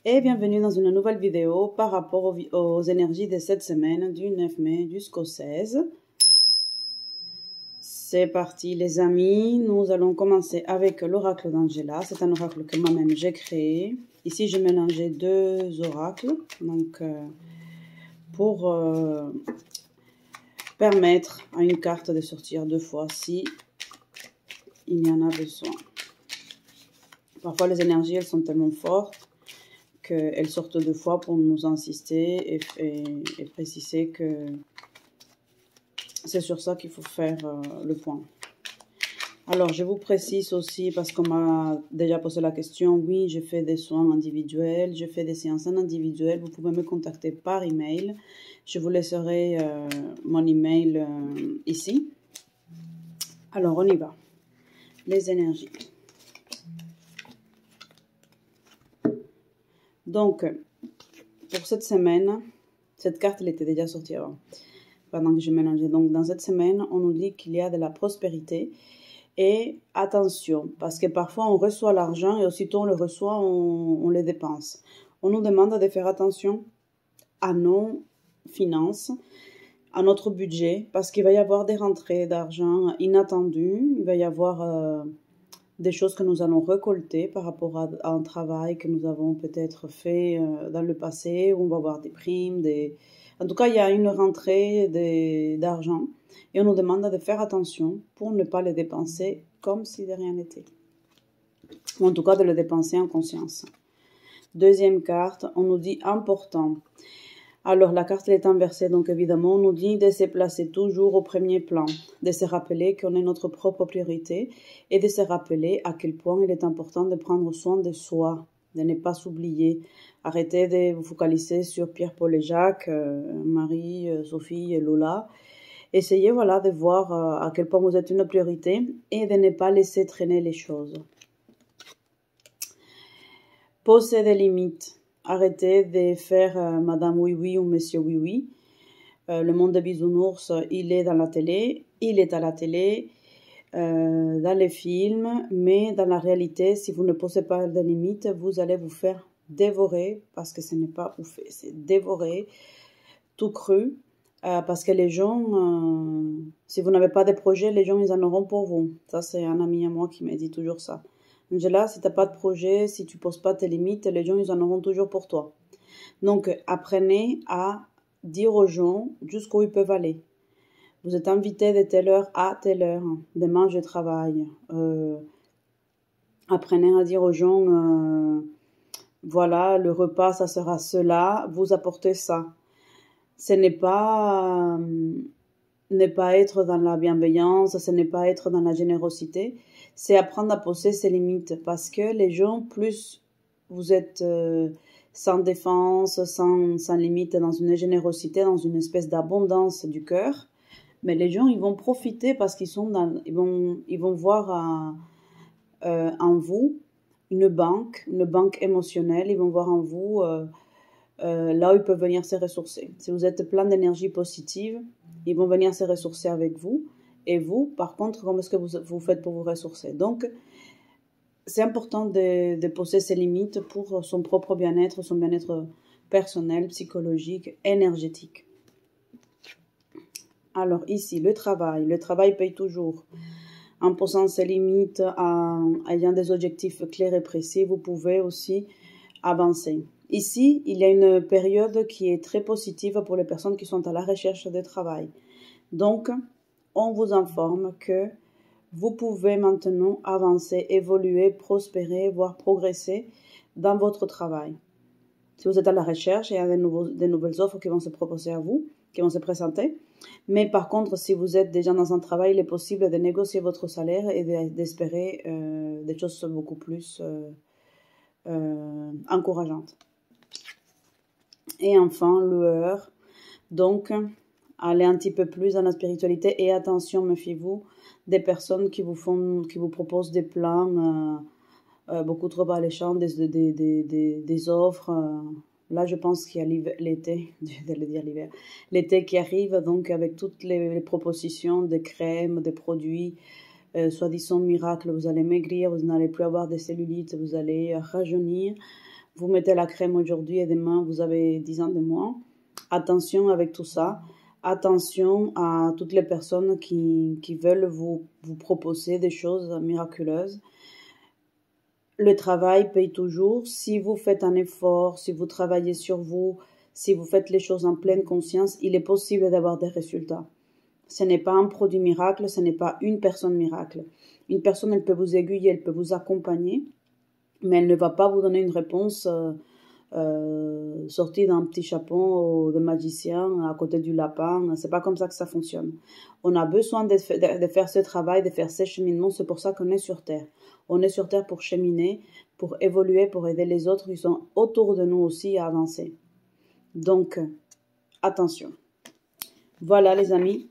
Et bienvenue dans une nouvelle vidéo par rapport aux énergies de cette semaine du 9 mai jusqu'au 16. C'est parti les amis, nous allons commencer avec l'oracle d'Angela. C'est un oracle que moi-même j'ai créé. Ici j'ai mélangé deux oracles donc, pour permettre à une carte de sortir deux fois si il y en a besoin. Parfois les énergies elles sont tellement fortes qu'elles sortent deux fois pour nous insister et préciser que c'est sur ça qu'il faut faire le point. Alors, je vous précise aussi, parce qu'on m'a déjà posé la question, oui, je fais des soins individuels, je fais des séances en individuel, vous pouvez me contacter par email. Je vous laisserai mon email ici. Alors, on y va. Les énergies. Donc, pour cette semaine, cette carte, elle était déjà sortie avant, pendant que je mélangeais. Donc, dans cette semaine, on nous dit qu'il y a de la prospérité. Et attention, parce que parfois on reçoit l'argent et aussitôt on le reçoit, on le dépense. On nous demande de faire attention à nos finances, à notre budget, parce qu'il va y avoir des rentrées d'argent inattendues, il va y avoir des choses que nous allons récolter par rapport à un travail que nous avons peut-être fait dans le passé, où on va avoir des primes, En tout cas, il y a une rentrée d'argent et on nous demande de faire attention pour ne pas le dépenser comme si de rien n'était. Ou en tout cas, de le dépenser en conscience. Deuxième carte, on nous dit important. Alors, la carte est inversée, donc évidemment, on nous dit de se placer toujours au premier plan, de se rappeler qu'on est notre propre priorité et de se rappeler à quel point il est important de prendre soin de soi, de ne pas s'oublier. Arrêtez de vous focaliser sur Pierre, Paul et Jacques, Marie, Sophie et Lola. Essayez voilà, de voir à quel point vous êtes une priorité et de ne pas laisser traîner les choses. Posez des limites. Arrêtez de faire Madame Oui-Oui ou Monsieur Oui-Oui. Le monde des bisounours, il est dans la télé, il est à la télé, dans les films, mais dans la réalité, si vous ne posez pas de limites, vous allez vous faire dévorer, parce que ce n'est pas bouffer, c'est dévorer, tout cru, parce que les gens, si vous n'avez pas de projet, les gens, ils en auront pour vous. Ça, c'est un ami à moi qui m'a dit toujours ça. Angela, si tu n'as pas de projet, si tu ne poses pas tes limites, les gens, ils en auront toujours pour toi. Donc, apprenez à dire aux gens jusqu'où ils peuvent aller. Vous êtes invité de telle heure à telle heure. Demain, je travaille. Apprenez à dire aux gens, voilà, le repas, ça sera cela, vous apportez ça. Ce n'est pas ne pas être dans la bienveillance, ce n'est pas être dans la générosité, c'est apprendre à poser ses limites. Parce que les gens, plus vous êtes sans défense, sans limite, dans une générosité, dans une espèce d'abondance du cœur, mais les gens, ils vont profiter parce qu'ils sont ils vont voir en vous une banque émotionnelle, ils vont voir en vous là où ils peuvent venir se ressourcer. Si vous êtes plein d'énergie positive, ils vont venir se ressourcer avec vous. Et vous, par contre, comment est-ce que vous faites pour vous ressourcer? Donc, c'est important de poser ses limites pour son propre bien-être, son bien-être personnel, psychologique, énergétique. Alors ici, le travail paye toujours. En posant ses limites, en ayant des objectifs clairs et précis, vous pouvez aussi avancer. Ici, il y a une période qui est très positive pour les personnes qui sont à la recherche de travail. Donc, on vous informe que vous pouvez maintenant avancer, évoluer, prospérer, voire progresser dans votre travail. Si vous êtes à la recherche, il y a des nouvelles offres qui vont se proposer à vous, qui vont se présenter. Mais par contre, si vous êtes déjà dans un travail, il est possible de négocier votre salaire et d'espérer des choses beaucoup plus encourageantes. Et enfin, lueur. Donc, allez un petit peu plus dans la spiritualité et attention, méfiez-vous des personnes qui vous proposent des plans beaucoup trop alléchants, des offres. Là, je pense qu'il y a l'été, je vais dire l'hiver, l'été qui arrive, donc avec toutes les propositions de crèmes, de produits, soi-disant miracles, vous allez maigrir, vous n'allez plus avoir de cellulites, vous allez rajeunir, vous mettez la crème aujourd'hui et demain, vous avez 10 ans de moins. Attention avec tout ça. Attention à toutes les personnes qui veulent vous proposer des choses miraculeuses. Le travail paye toujours. Si vous faites un effort, si vous travaillez sur vous, si vous faites les choses en pleine conscience, il est possible d'avoir des résultats. Ce n'est pas un produit miracle, ce n'est pas une personne miracle. Une personne, elle peut vous aiguiller, elle peut vous accompagner, mais elle ne va pas vous donner une réponse sortie d'un petit chapeau de magicien à côté du lapin. C'est pas comme ça que ça fonctionne. On a besoin de faire ce travail, de faire ce cheminement. C'est pour ça qu'on est sur Terre. On est sur Terre pour cheminer, pour évoluer, pour aider les autres qui sont autour de nous aussi à avancer. Donc, attention. Voilà les amis,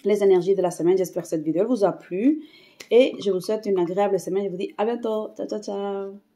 les énergies de la semaine. J'espère que cette vidéo vous a plu. Et je vous souhaite une agréable semaine. Je vous dis à bientôt. Ciao, ciao, ciao.